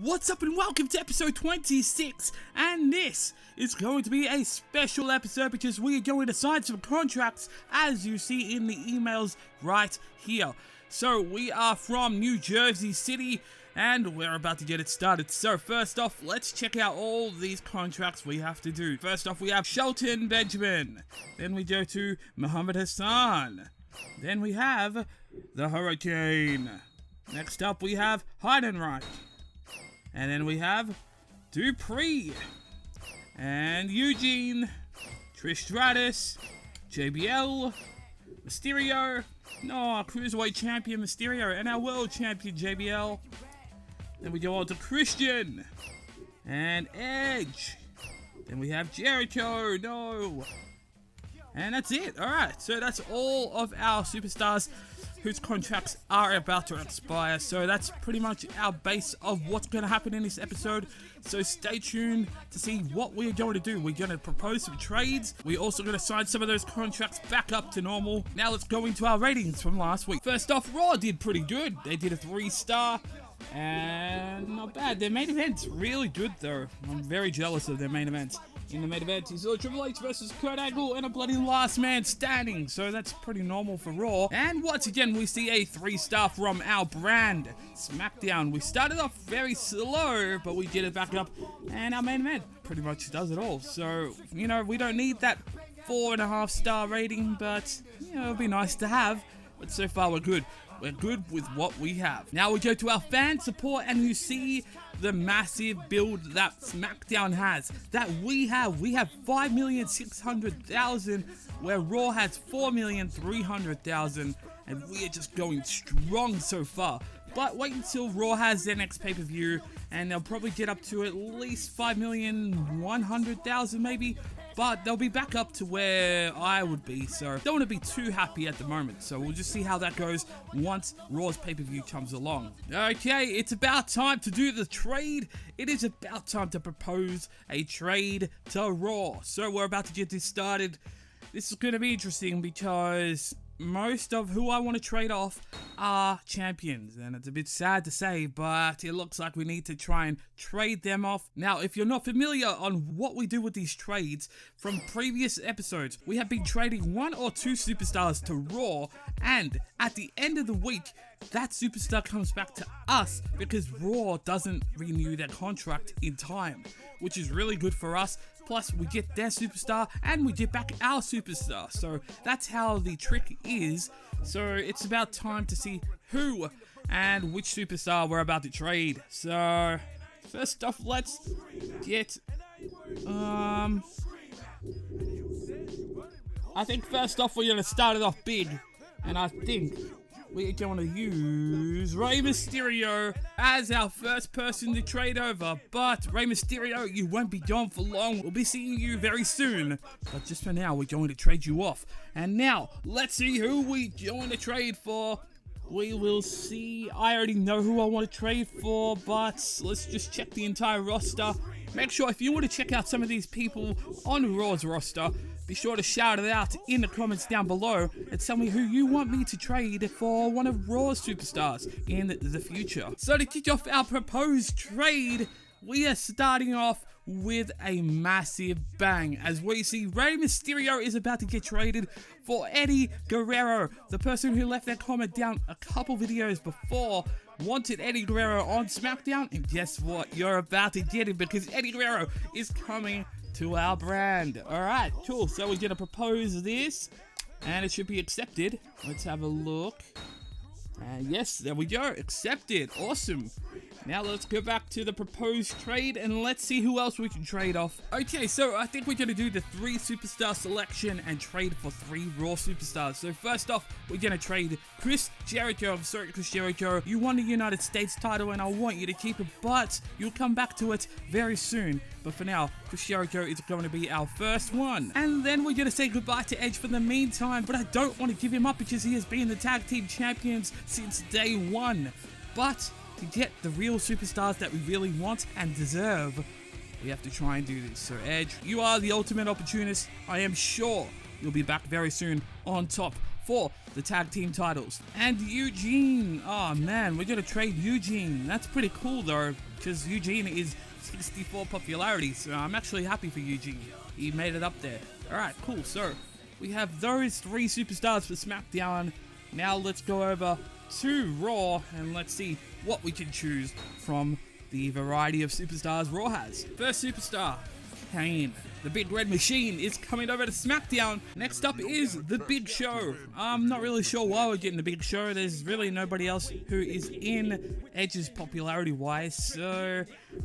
What's up and welcome to episode 26, and this is going to be a special episode because we are going to sign some contracts as you see in the emails right here. So we are from New Jersey City and we're about to get it started. So first off, let's check out all these contracts we have to do. First off, we have Shelton Benjamin, then we go to Muhammad Hassan, then we have the Hurricane, next up we have Heidenreich. And then we have Dupree, and Eugene, Trish Stratus, JBL, Mysterio, Cruiserweight Champion Mysterio, and our World Champion JBL. Then we go on to Christian, and Edge. Then we have Jericho, And that's it, alright. So that's all of our superstars whose contracts are about to expire. So that's pretty much our base of what's going to happen in this episode. So stay tuned to see what we're going to do. We're going to propose some trades. We're also going to sign some of those contracts back up to normal. Now let's go into our ratings from last week. First off, Raw did pretty good. They did a 3-star. And not bad. Their main event's really good though. I'm very jealous of their main events. In the main event, you saw Triple H versus Kurt Angle and a bloody last man standing. So that's pretty normal for Raw. And once again, we see a 3-star from our brand, SmackDown. We started off very slow, but we get it back up. And our main event pretty much does it all. So, we don't need that 4.5-star rating, but, it'd be nice to have. But so far, we're good. We're good with what we have. Now we go to our fan support and you see the massive build that SmackDown has. That we have 5,600,000 where Raw has 4,300,000 and we are just going strong so far. But wait until Raw has their next pay-per-view and they'll probably get up to at least 5,100,000 maybe. But they'll be back up to where I would be, so don't want to be too happy at the moment. So we'll just see how that goes once Raw's pay-per-view comes along. Okay, it's about time to do the trade. It is about time to propose a trade to Raw. So we're about to get this started. This is going to be interesting because most of who I want to trade off are champions, and it's a bit sad to say, but it looks like we need to try and trade them off. Now, if you're not familiar on what we do with these trades, from previous episodes, we have been trading 1 or 2 superstars to Raw, and at the end of the week, that superstar comes back to us because Raw doesn't renew their contract in time, which is really good for us. Plus, we get their superstar and we get back our superstar. So that's how the trick is. So it's about time to see who and which superstar we're about to trade. So first off, let's get I think first off we're gonna start it off big, and I think we're going to use Rey Mysterio as our first person to trade over. But Rey Mysterio, you won't be gone for long. We'll be seeing you very soon. But just for now, we're going to trade you off. And now, let's see who we're going to trade for. We will see. I already know who I want to trade for, but let's just check the entire roster. Make sure if you want to check out some of these people on Raw's roster, be sure to shout it out in the comments down below and tell me who you want me to trade for one of Raw's superstars in the future. So to kick off our proposed trade, we are starting off with a massive bang as we see Rey Mysterio is about to get traded for Eddie Guerrero. The person who left that comment down a couple videos before wanted Eddie Guerrero on SmackDown, and guess what? You're about to get him because Eddie Guerrero is coming to our brand. Alright, cool. So we're gonna propose this and it should be accepted. Let's have a look. And yes, there we go. Accepted. Awesome. Now let's go back to the proposed trade and let's see who else we can trade off. Okay, so I think we're going to do the 3 superstar selection and trade for 3 Raw superstars. So first off, we're going to trade Chris Jericho. I'm sorry, Chris Jericho. You won the United States title and I want you to keep it, but you'll come back to it very soon. But for now, Chris Jericho is going to be our first one. And then we're going to say goodbye to Edge for the meantime, but I don't want to give him up because he has been the tag team champions since day 1. But to get the real superstars that we really want and deserve, we have to try and do this. So Edge, you are the ultimate opportunist. I am sure you'll be back very soon on top for the tag team titles. And Eugene, oh man, we're gonna trade Eugene. That's pretty cool though, because Eugene is 64 popularity, so I'm actually happy for Eugene. He made it up there. Alright, cool. So we have those 3 superstars for SmackDown. Now let's go over to Raw and let's see what we can choose from the variety of superstars Raw has. First superstar, Kane. The Big Red Machine is coming over to SmackDown. Next up is The Big Show. I'm not really sure why we're getting The Big Show. There's really nobody else who is in Edge's popularity-wise. So,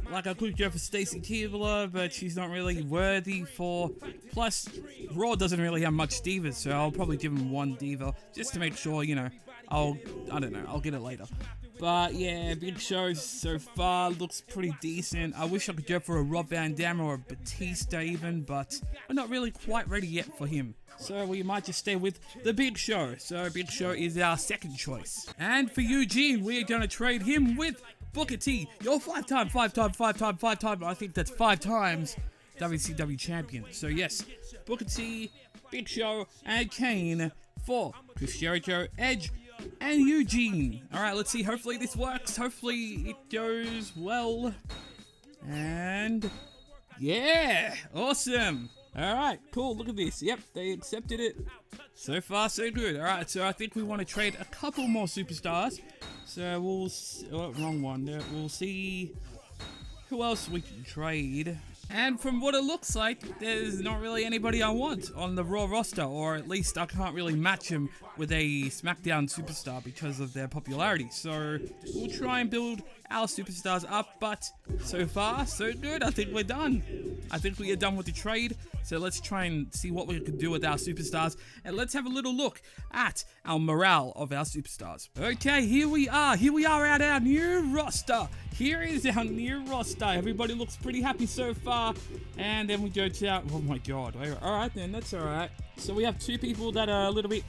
like, I could go for Stacy Keibler, but she's not really worthy for... Plus, Raw doesn't really have much divas, so I'll probably give him 1 diva, just to make sure, you know, I don't know, I'll get it later. But yeah, Big Show so far looks pretty decent. I wish I could go for a Rob Van Dam or a Batista even, but we're not really quite ready yet for him. So we might just stay with the Big Show. So Big Show is our second choice. And for Eugene, we're going to trade him with Booker T, your 5-time, I think that's 5 times WCW champion. So yes, Booker T, Big Show, and Kane for Chris Jericho, Edge, and Eugene. Alright, let's see. Hopefully this works. Hopefully it goes well. And yeah, awesome. Alright, cool. Look at this. Yep, they accepted it. So far, so good. Alright, so I think we want to trade a couple more superstars. So we'll... wrong one. We'll see who else we can trade. And from what it looks like, there's not really anybody I want on the Raw roster, or at least I can't really match him with a SmackDown superstar because of their popularity. So we'll try and build our superstars up, but so far, so good. I think we're done. I think we are done with the trade. So let's try and see what we can do with our superstars, and let's have a little look at our morale of our superstars. Okay, here we are at our new roster. Here is our new roster. Everybody looks pretty happy so far. And then we go to our, oh my god. Alright then, that's alright. So we have 2 people that are a little bit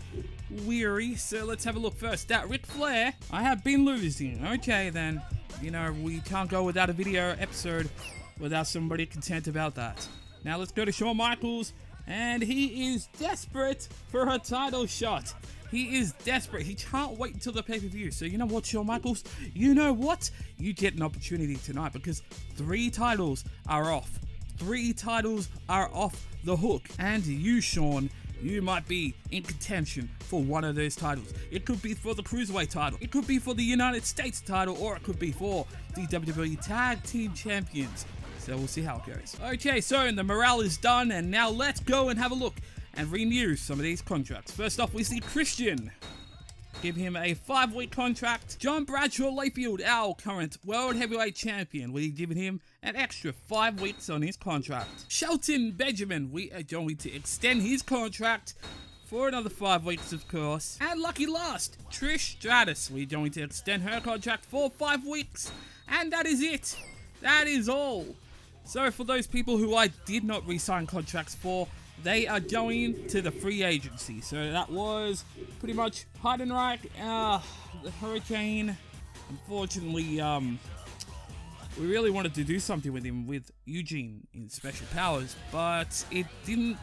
weary. So let's have a look first. That Ric Flair, I have been losing. Okay then, you know, we can't go without a video episode without somebody content about that. Now let's go to Shawn Michaels, and he is desperate for a title shot. He is desperate. He can't wait until the pay-per-view. So you know what, Shawn Michaels? You know what? You get an opportunity tonight because 3 titles are off. 3 titles are off the hook. And you, Shawn, you might be in contention for one of those titles. It could be for the Cruiserweight title. It could be for the United States title, or it could be for the WWE Tag Team Champions. So we'll see how it goes. Okay, so the morale is done, and now let's go and have a look and renew some of these contracts. First off, we see Christian. Give him a 5-week contract. John Bradshaw Layfield, our current World Heavyweight Champion. We're giving him an extra 5 weeks on his contract. Shelton Benjamin, we are going to extend his contract for another 5 weeks, of course. And lucky last, Trish Stratus. We're going to extend her contract for 5 weeks. And that is it. That is all. So for those people who I did not re-sign contracts for, they are going to the free agency. So that was pretty much Heidenreich, the Hurricane. Unfortunately, we really wanted to do something with him with Eugene in Special Powers, but it didn't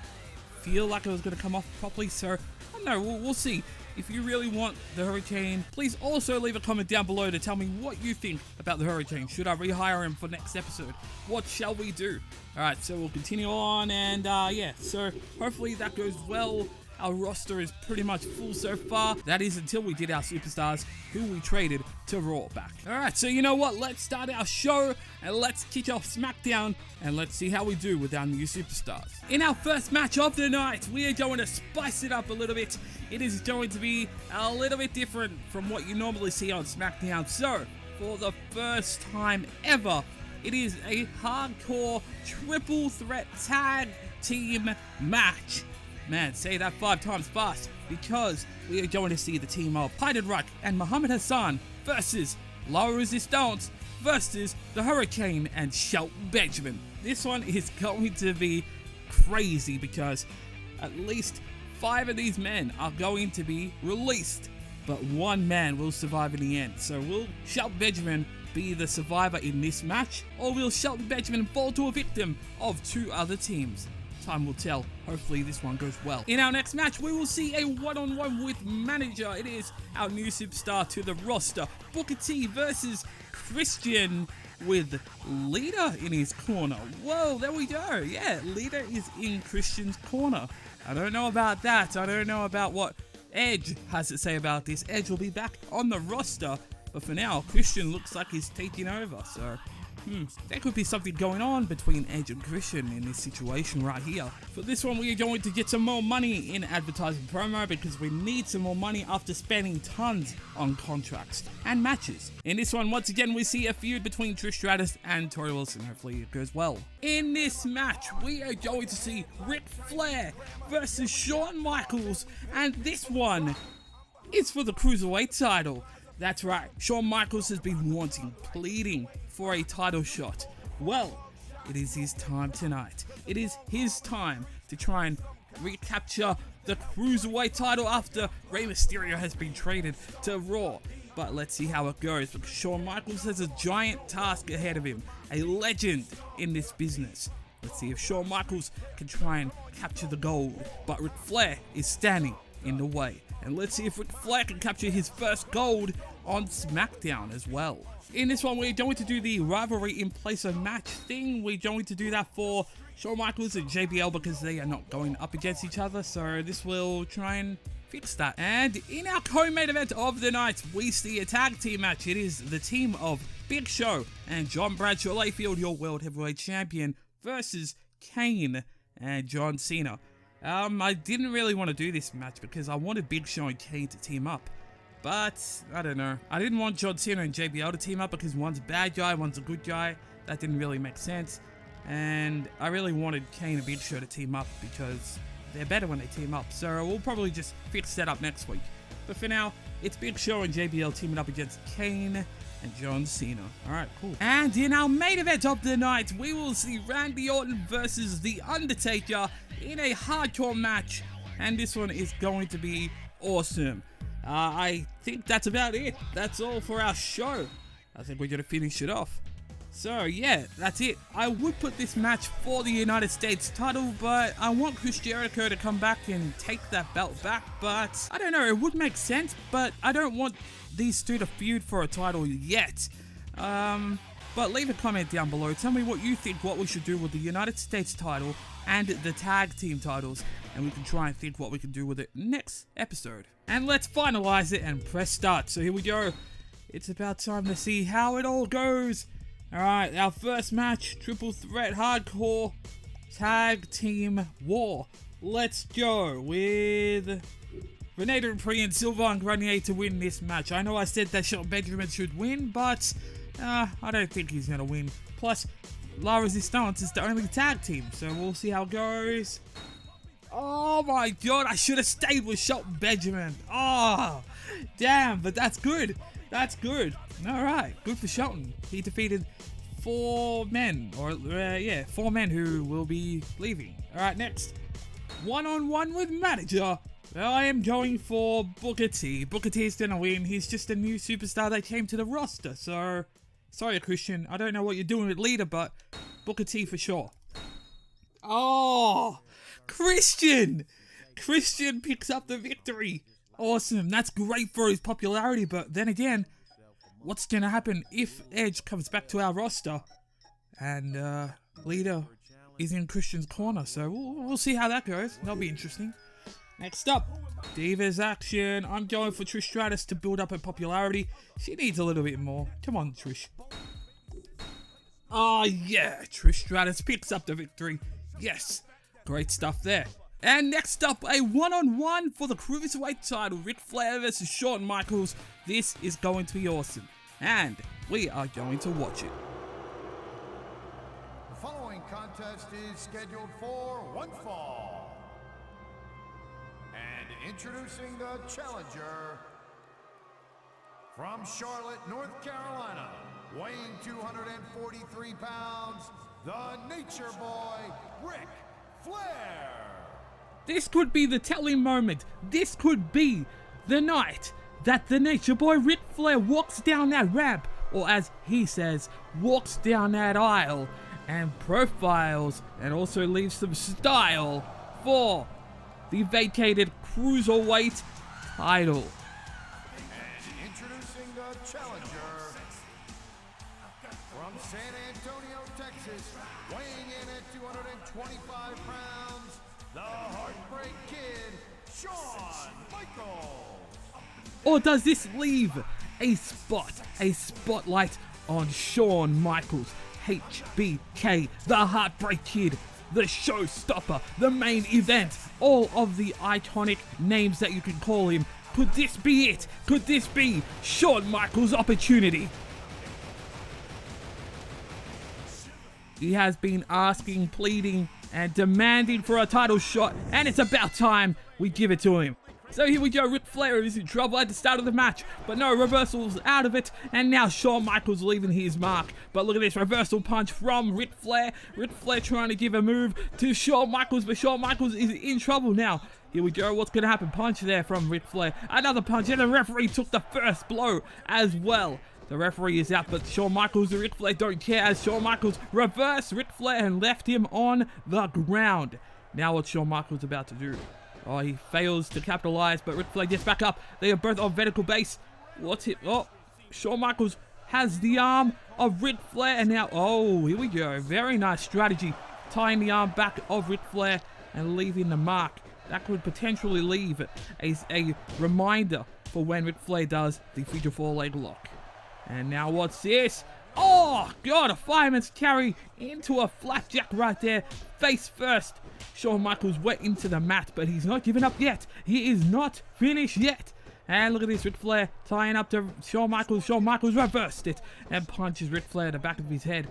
feel like it was going to come off properly. So I don't know, we'll see. If you really want the Hurricane, please also leave a comment down below to tell me what you think about the Hurricane. Should I rehire him for next episode? What shall we do? Alright, so we'll continue on, and yeah, so hopefully that goes well. Our roster is pretty much full so far. That is until we did our superstars, who we traded to Raw back. Alright, so you know what? Let's start our show, and let's kick off SmackDown, and let's see how we do with our new superstars. In our first match of the night, we are going to spice it up a little bit. It is going to be a little bit different from what you normally see on SmackDown. So, for the first time ever, it is a hardcore triple threat tag team match. Man, say that 5 times fast, because we are going to see the team of Heidenreich and Muhammad Hassan versus La Resistance versus the Hurricane and Shelton Benjamin. This one is going to be crazy because at least 5 of these men are going to be released, but 1 man will survive in the end. So will Shelton Benjamin be the survivor in this match, or will Shelton Benjamin fall to a victim of 2 other teams? time will tell. Hopefully this one goes well. In our next match, we will see a one-on-one with manager. It is our new superstar to the roster, Booker T versus Christian, with Leader in his corner. Whoa, there we go. Yeah, Leader is in Christian's corner. I don't know about that. I don't know about what Edge has to say about this. Edge will be back on the roster, but for now, Christian looks like he's taking over, so there could be something going on between Edge and Christian in this situation right here. For this one, we are going to get some more money in advertising promo because we need some more money after spending tons on contracts and matches. In this one, once again, we see a feud between Trish Stratus and Tori Wilson. Hopefully it goes well. In this match, we are going to see Ric Flair versus Shawn Michaels, and this one is for the Cruiserweight title. That's right, Shawn Michaels has been wanting, pleading for a title shot. Well, it is his time tonight. It is his time to try and recapture the Cruiserweight title after Rey Mysterio has been traded to Raw. But let's see how it goes, because Shawn Michaels has a giant task ahead of him, a legend in this business. Let's see if Shawn Michaels can try and capture the gold, but Ric Flair is standing in the way. And let's see if Ric Flair can capture his first gold on SmackDown as well. In this one, we're going to do the rivalry in place of match thing. We're going to do that for Shawn Michaels and JBL because they are not going up against each other. So this will try and fix that. And in our co-main event of the night, we see a tag team match. It is the team of Big Show and John Bradshaw Layfield, your World Heavyweight Champion, versus Kane and John Cena. I didn't really want to do this match because I wanted Big Show and Kane to team up. But, I don't know. I didn't want John Cena and JBL to team up because one's a bad guy, one's a good guy. That didn't really make sense. And I really wanted Kane and Big Show to team up because they're better when they team up. So we'll probably just fix that up next week. But for now, it's Big Show and JBL teaming up against Kane and John Cena. Alright, cool. And in our main event of the night, we will see Randy Orton versus The Undertaker in a hardcore match. And this one is going to be awesome. I think that's about it. That's all for our show. I think we're going to finish it off. So yeah, that's it. I would put this match for the United States title, but I want Chris Jericho to come back and take that belt back. But I don't know, it would make sense, but I don't want these two to feud for a title yet. But leave a comment down below. Tell me what you think, what we should do with the United States title and the tag team titles, and we can try and think what we can do with it next episode. And let's finalize it and press start. So here we go. It's about time to see how it all goes. Alright, our first match, triple threat hardcore tag team war. Let's go with Renee Dupree and Sylvain Grenier to win this match. I know I said that Shelton Benjamin should win, but I don't think he's going to win. Plus, La Resistance is the only tag team, so we'll see how it goes. Oh my god, I should have stayed with Shelton Benjamin. Oh, damn, but that's good. That's good. Alright, good for Shelton. He defeated 4 men, or 4 men who will be leaving. Alright, next. One-on-one with manager. I am going for Booker T. Booker T is gonna win. He's just a new superstar that came to the roster, so sorry, Christian. I don't know what you're doing with Leader, but Booker T for sure. Oh, Christian! Christian picks up the victory. Awesome. That's great for his popularity, but then again, what's going to happen if Edge comes back to our roster and Leader is in Christian's corner? So we'll see how that goes. That'll be interesting. Next up, Divas action. I'm going for Trish Stratus to build up her popularity. She needs a little bit more. Come on, Trish. Oh yeah, Trish Stratus picks up the victory. Yes, great stuff there. And next up, a one-on-one for the Cruiserweight title, Ric Flair versus Shawn Michaels. This is going to be awesome, and we are going to watch it. The following contest is scheduled for one fall. And introducing the challenger, from Charlotte, North Carolina, weighing 243 pounds, the Nature Boy, Ric Flair. This could be the telling moment. This could be the night that the Nature Boy Ric Flair walks down that ramp, or as he says, walks down that aisle, and profiles, and also leaves some style for the vacated Cruiserweight title. And introducing the challenger from San Antonio, Texas, weighing in at 225 pounds, the Heartbreak Kid, Shawn Michaels. Or does this leave a spotlight on Shawn Michaels, HBK, the Heartbreak Kid, the showstopper, the main event, all of the iconic names that you can call him? Could this be it? Could this be Shawn Michaels' opportunity? He has been asking, pleading, and demanding for a title shot, and it's about time we give it to him. So here we go, Ric Flair is in trouble at the start of the match, but no, reversals out of it, and now Shawn Michaels leaving his mark. But look at this, reversal punch from Ric Flair. Ric Flair trying to give a move to Shawn Michaels, but Shawn Michaels is in trouble now. Here we go, what's going to happen? Punch there from Ric Flair. Another punch, and the referee took the first blow as well. The referee is out, but Shawn Michaels and Ric Flair don't care as Shawn Michaels reversed Ric Flair and left him on the ground. Now what's Shawn Michaels about to do? Oh, he fails to capitalize, but Ric Flair gets back up. They are both on vertical base. What's it? Oh, Shawn Michaels has the arm of Ric Flair, and now, oh, here we go. Very nice strategy. Tying the arm back of Ric Flair and leaving the mark. That could potentially leave a reminder for when Ric Flair does the figure four leg lock. And now what's this? Oh, God, a fireman's carry into a flapjack right there. Face first. Shawn Michaels went into the mat, but he's not given up yet. He is not finished yet. And look at this, Ric Flair tying up to Shawn Michaels. Shawn Michaels reversed it and punches Ric Flair in the back of his head.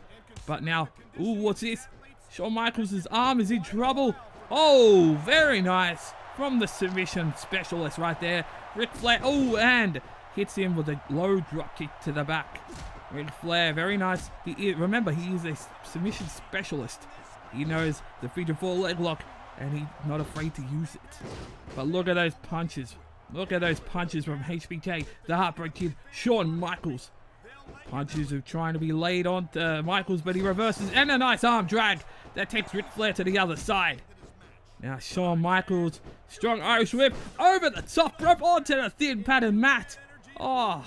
But now, ooh, what's this? Shawn Michaels' arm is in trouble. Oh, very nice from the submission specialist right there. Ric Flair, oh, and hits him with a low drop kick to the back. Ric Flair, very nice. Remember, he is a submission specialist. He knows the figure four leg lock, and he's not afraid to use it. But look at those punches. Look at those punches from HBK, the Heartbreak Kid, Shawn Michaels. Punches are trying to be laid on to Michaels, but he reverses, and a nice arm drag that takes Ric Flair to the other side. Now Shawn Michaels, strong Irish whip over the top rope onto the thin padded mat. Oh,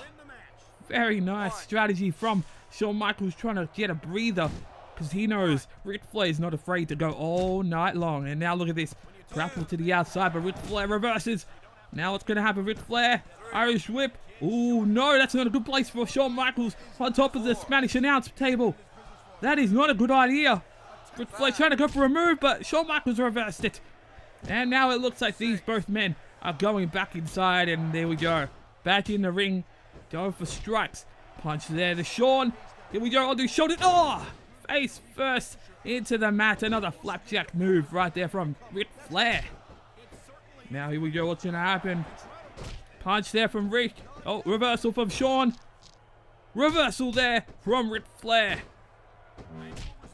very nice strategy from Shawn Michaels, trying to get a breather because he knows Ric Flair is not afraid to go all night long. And now look at this, grapple to the outside, but Ric Flair reverses. Now what's going to happen? Ric Flair, Irish whip. Oh no, that's not a good place for Shawn Michaels on top of the Spanish announce table. That is not a good idea. Ric Flair trying to go for a move, but Shawn Michaels reversed it. And now it looks like these both men are going back inside, and there we go. Back in the ring, going for strikes. Punch there to Shawn. Here we go, I'll do shoulder. Oh, face first into the mat. Another flapjack move right there from Ric Flair. Now here we go, what's going to happen? Punch there from Rick. Oh, reversal from Shawn. Reversal there from Ric Flair.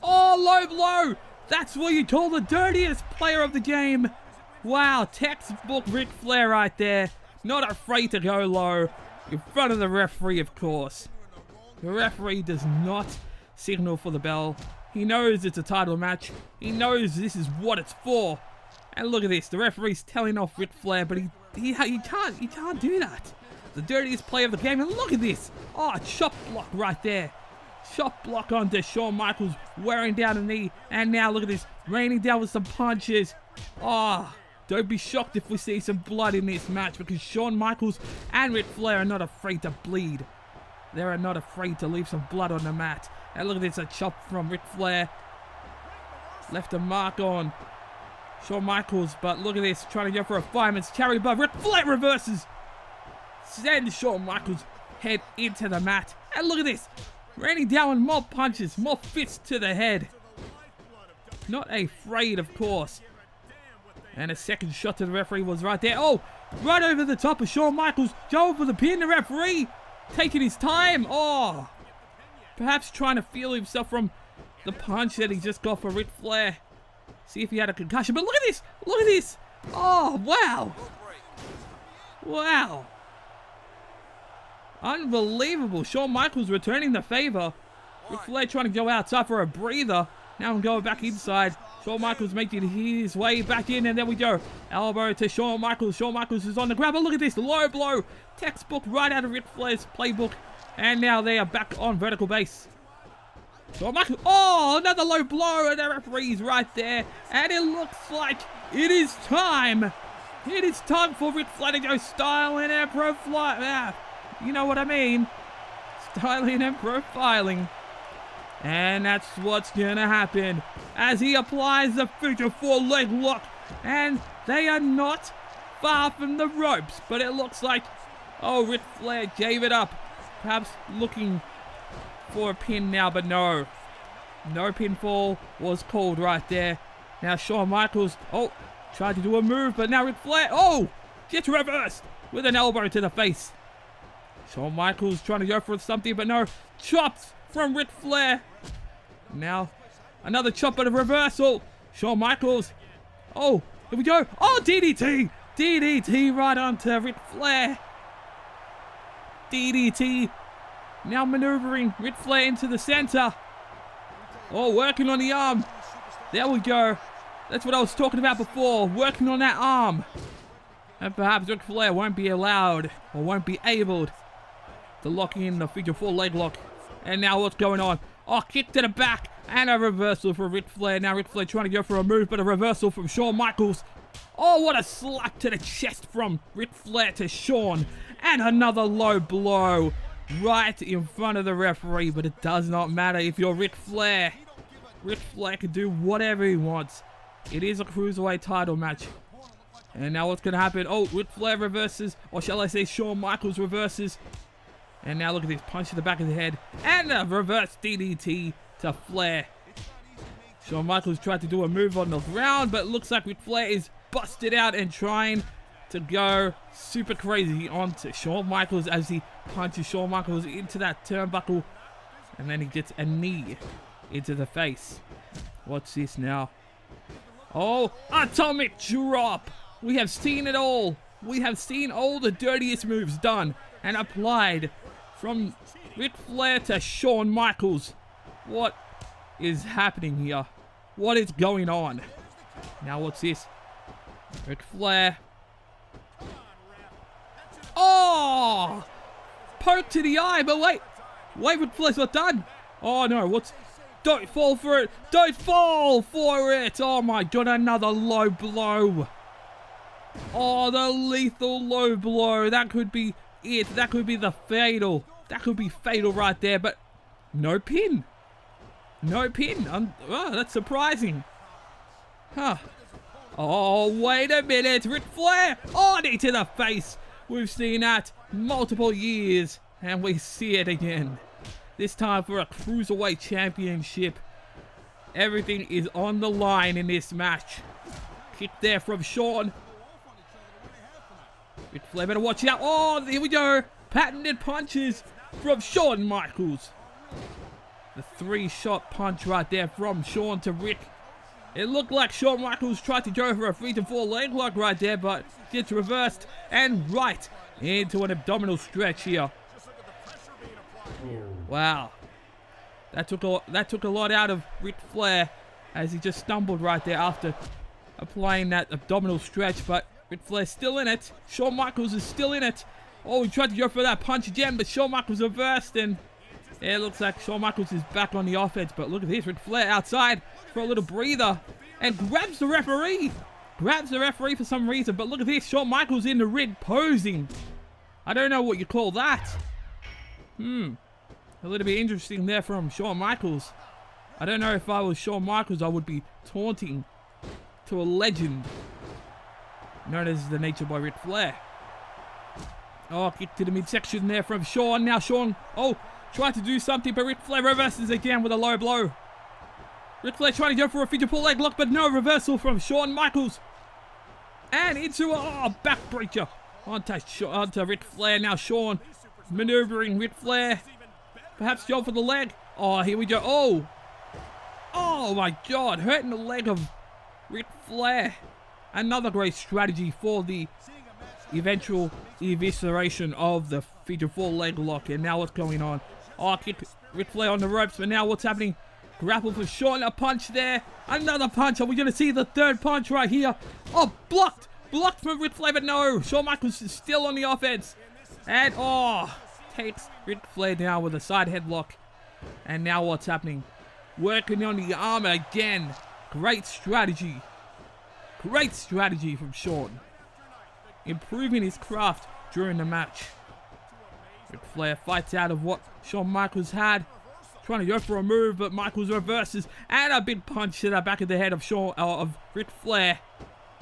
Oh, low blow. That's what you call the dirtiest player of the game. Wow, textbook Ric Flair right there. Not afraid to go low in front of the referee, of course. The referee does not signal for the bell. He knows it's a title match. He knows this is what it's for. And look at this, the referee's telling off Ric Flair, but he can't do that. The dirtiest player of the game, and look at this. Oh, chop block right there. Chop block onto Shawn Michaels, wearing down a knee, and now look at this, raining down with some punches. Oh, don't be shocked if we see some blood in this match, because Shawn Michaels and Ric Flair are not afraid to bleed. They are not afraid to leave some blood on the mat. And look at this, a chop from Ric Flair. Left a mark on Shawn Michaels, but look at this, trying to go for a fireman's carry, but Ric Flair reverses. Sends Shawn Michaels' head into the mat. And look at this, raining down with more punches, more fists to the head. Not afraid, of course. And a second shot to the referee was right there. Oh, right over the top of Shawn Michaels. Going for the pin, the referee taking his time. Oh, perhaps trying to feel himself from the punch that he just got for Ric Flair. See if he had a concussion. But look at this. Look at this. Oh, wow. Wow. Unbelievable. Shawn Michaels returning the favor. Ric Flair trying to go outside for a breather. Now I'm going back inside. Shawn Michaels making his way back in, and there we go. Elbow to Shawn Michaels. Shawn Michaels is on the grab. But look at this low blow. Textbook right out of Ric Flair's playbook. And now they are back on vertical base. Shawn Michaels. Oh, another low blow. And the referee's right there. And it looks like it is time. It is time for Ric Flair to go styling and profiling. You know what I mean. Styling and profiling. And that's what's gonna happen as he applies the figure 4 leg lock. And they are not far from the ropes, but it looks like, oh, Ric Flair gave it up. Perhaps looking for a pin now, but no. No pinfall was called right there. Now Shawn Michaels, oh, tried to do a move, but now Ric Flair, oh, gets reversed with an elbow to the face. Shawn Michaels trying to go for something, but no. Chops from Ric Flair. Now, another chop but a reversal. Shawn Michaels. Oh, here we go. Oh, DDT. DDT right onto Ric Flair. DDT. Now maneuvering Ric Flair into the center. Oh, working on the arm. There we go. That's what I was talking about before. Working on that arm. And perhaps Ric Flair won't be allowed or won't be able to lock in the figure 4 leg lock. And now what's going on? Oh, kick to the back and a reversal for Ric Flair. Now Ric Flair trying to go for a move, but a reversal from Shawn Michaels. Oh, what a slap to the chest from Ric Flair to Shawn. And another low blow right in front of the referee, but it does not matter if you're Ric Flair. Ric Flair can do whatever he wants. It is a cruiserweight title match. And now what's going to happen? Oh, Ric Flair reverses, or shall I say Shawn Michaels reverses. And now look at this, punch to the back of the head. And a reverse DDT to Flair. Shawn Michaels tried to do a move on the ground, but it looks like Ric Flair is busted out and trying to go super crazy onto Shawn Michaels as he punches Shawn Michaels into that turnbuckle. And then he gets a knee into the face. What's this now? Oh, atomic drop. We have seen it all. We have seen all the dirtiest moves done and applied from Ric Flair to Shawn Michaels. What is happening here? What is going on? Now what's this? Ric Flair. Oh! Poke to the eye, but wait. Wait, Ric Flair's not done. Oh no, what's... Don't fall for it. Don't fall for it. Oh my god, another low blow. Oh, the lethal low blow. That could be it. That could be the fatal. That could be fatal right there, but no pin. No pin. Oh, that's surprising. Huh. Oh, wait a minute. Ric Flair. Oh, knee to the face. We've seen that multiple years, and we see it again. This time for a Cruiserweight Championship. Everything is on the line in this match. Kick there from Shawn. Ric Flair better watch out. Oh, here we go. Patented punches from Shawn Michaels. The 3-shot punch right there from Shawn to Rick. It looked like Shawn Michaels tried to go for a 3-4 leg lock right there, but gets reversed and right into an abdominal stretch here. Wow. That took a lot out of Ric Flair as he just stumbled right there after applying that abdominal stretch, but Ric Flair's still in it. Shawn Michaels is still in it. Oh, he tried to go for that punch again, but Shawn Michaels reversed, and it looks like Shawn Michaels is back on the offense. But look at this, Ric Flair outside for a little breather and grabs the referee. Grabs the referee for some reason, but look at this, Shawn Michaels in the ring posing. I don't know what you call that. A little bit interesting there from Shawn Michaels. I don't know if I was Shawn Michaels, I would be taunting to a legend known as the Nature Boy Ric Flair. Oh, kick to the midsection there from Shawn. Now Shawn, oh, tried to do something, but Ric Flair reverses again with a low blow. Ric Flair trying to go for a figure 4 leg lock, but no reversal from Shawn Michaels. And into a backbreaker onto Ric Flair. Now Shawn maneuvering Ric Flair. Perhaps go for the leg. Oh, here we go. Oh. Oh my god, hurting the leg of Ric Flair. Another great strategy for the eventual evisceration of the figure 4 leg lock. And now what's going on? Oh, kick Ric Flair on the ropes, but now what's happening? Grapple for Shawn, a punch there. Another punch. Are we going to see the third punch right here? Oh, blocked. Blocked from Ric Flair, but no. Shawn Michaels is still on the offense. And, takes Ric Flair down with a side headlock. And now what's happening? Working on the arm again. Great strategy. Great strategy from Shawn. Improving his craft during the match. Ric Flair fights out of what Shawn Michaels had. Trying to go for a move, but Michaels reverses. And a big punch to the back of the head of Ric Flair.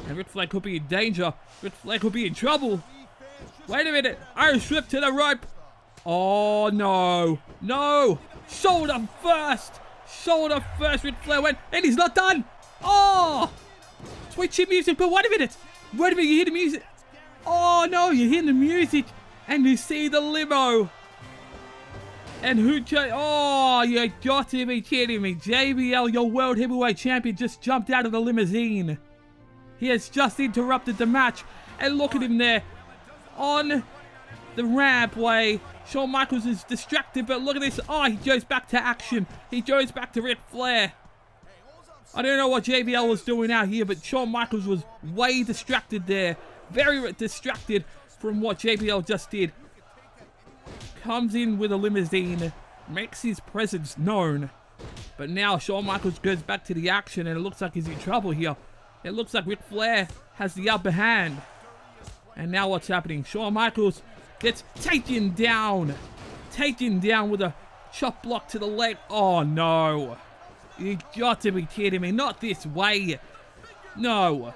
And Ric Flair could be in danger. Ric Flair could be in trouble. Wait a minute. Irish whip to the rope. Oh, no. No. Shoulder first. Shoulder first. Ric Flair went. And he's not done. Oh. Switching music. But wait a minute. Wait a minute. You hear the music. Oh, no. You hear the music. And you see the limo. And who oh, you got to be kidding me. JBL, your World Heavyweight Champion, just jumped out of the limousine. He has just interrupted the match. And look at him there. On the rampway. Shawn Michaels is distracted, but look at this. Oh, he goes back to action. He goes back to Ric Flair. I don't know what JBL was doing out here, but Shawn Michaels was way distracted there. Very distracted from what JBL just did. Comes in with a limousine, makes his presence known. But now Shawn Michaels goes back to the action, and it looks like he's in trouble here. It looks like Ric Flair has the upper hand. And now what's happening? Shawn Michaels gets taken down. Taken down with a chop block to the leg. Oh no. You got to be kidding me. Not this way. No.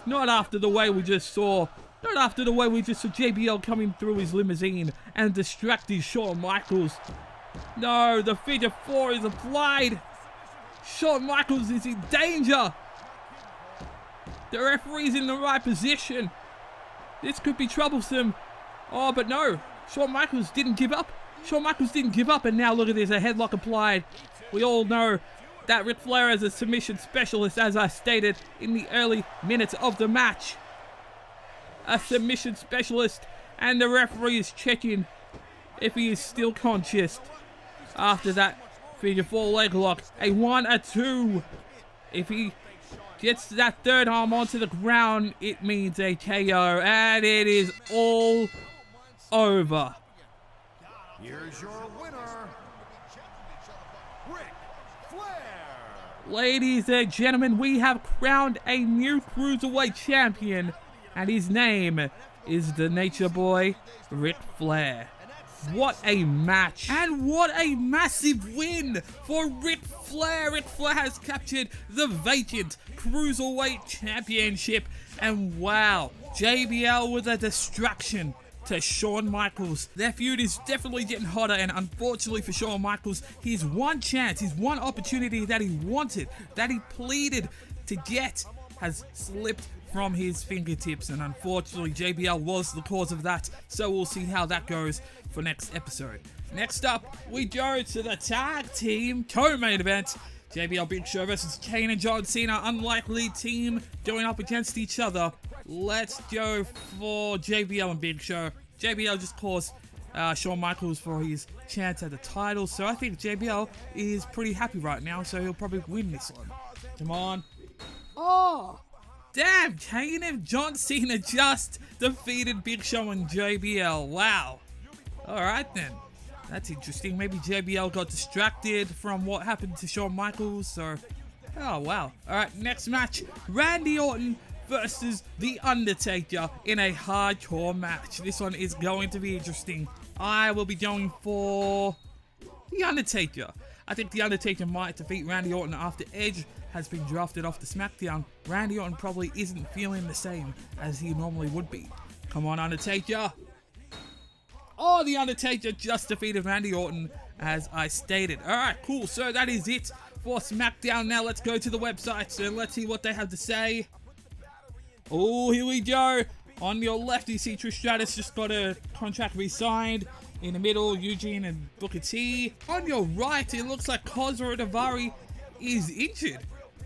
Not after the way we just saw. Not after the way we just saw JBL coming through his limousine and distracting Shawn Michaels. No, the figure 4 is applied. Shawn Michaels is in danger. The referee's in the right position. This could be troublesome. Oh, but no. Shawn Michaels didn't give up. Shawn Michaels didn't give up, and now look at this, a headlock applied. We all know that Ric Flair is a submission specialist, as I stated in the early minutes of the match. A submission specialist, and the referee is checking if he is still conscious after that figure 4 leg lock. A 1, a 2. If he gets that third arm onto the ground, it means a KO, and it is all over. Here's your winner, Ric Flair. Ladies and gentlemen, we have crowned a new Cruiserweight champion, and his name is the Nature Boy, Ric Flair. What a match, and what a massive win for Ric Flair. Ric Flair has captured the vacant Cruiserweight Championship, and wow, JBL with a distraction to Shawn Michaels. Their feud is definitely getting hotter, and unfortunately for Shawn Michaels, his one chance, his one opportunity that he wanted, that he pleaded to get, has slipped from his fingertips, and unfortunately JBL was the cause of that, so we'll see how that goes for next episode. Next up, we go to the tag team co-main event. JBL Big Show versus Kane and John Cena, unlikely team going up against each other. Let's go for JBL and Big Show. JBL just caused Shawn Michaels for his chance at the title, so I think JBL is pretty happy right now, so he'll probably win this one. Come on. Oh! Damn, Kane and John Cena just defeated Big Show and JBL. Wow. Alright then. That's interesting. Maybe JBL got distracted from what happened to Shawn Michaels, so... Oh, wow. Alright, next match. Randy Orton versus The Undertaker in a hardcore match. This one is going to be interesting. I will be going for The Undertaker. I think The Undertaker might defeat Randy Orton after Edge has been drafted off the SmackDown. Randy Orton probably isn't feeling the same as he normally would be. Come on, Undertaker. Oh, The Undertaker just defeated Randy Orton, as I stated. Alright, cool. So that is it for SmackDown. Now let's go to the website and let's see what they have to say. Oh, here we go. On your left, you see Trish Stratus just got a contract re-signed. In the middle, Eugene and Booker T. On your right, it looks like Kozra Davari is injured.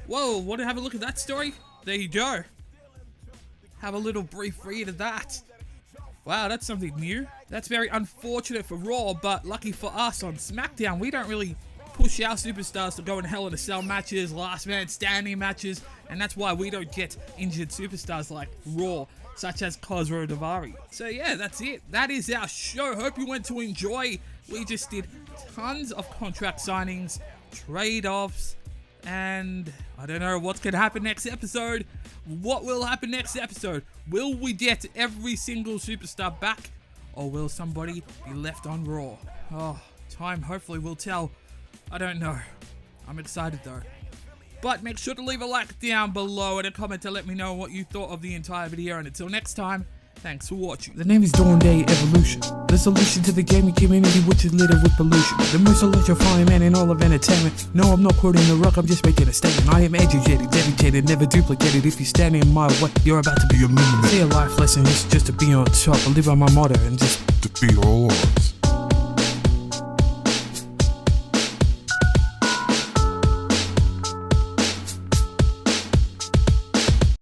Whoa, want to have a look at that story? There you go. Have a little brief read of that. Wow, that's something new. That's very unfortunate for Raw, but lucky for us on SmackDown, we don't really push our superstars to go in Hell in a Cell matches, last man standing matches, and that's why we don't get injured superstars like Raw, such as Kozro Davari. So yeah, that's it. That is our show. Hope you went to enjoy. We just did tons of contract signings, trade-offs, and I don't know what's going to happen next episode. What will happen next episode? Will we get every single superstar back, or will somebody be left on Raw? Oh, time hopefully will tell. I don't know. I'm excited though. But make sure to leave a like down below and a comment to let me know what you thought of the entire video. And until next time, thanks for watching. The name is Dawn Day Evolution, the solution to the gaming community which is littered with pollution. The most electrifying man in all of entertainment. No, I'm not quoting The Rock, I'm just making a statement. I am educated, dedicated, never duplicated. If you stand in my way, you're about to be a meme. Say a life lesson is just to be on top. I live by my motto and just defeat all odds.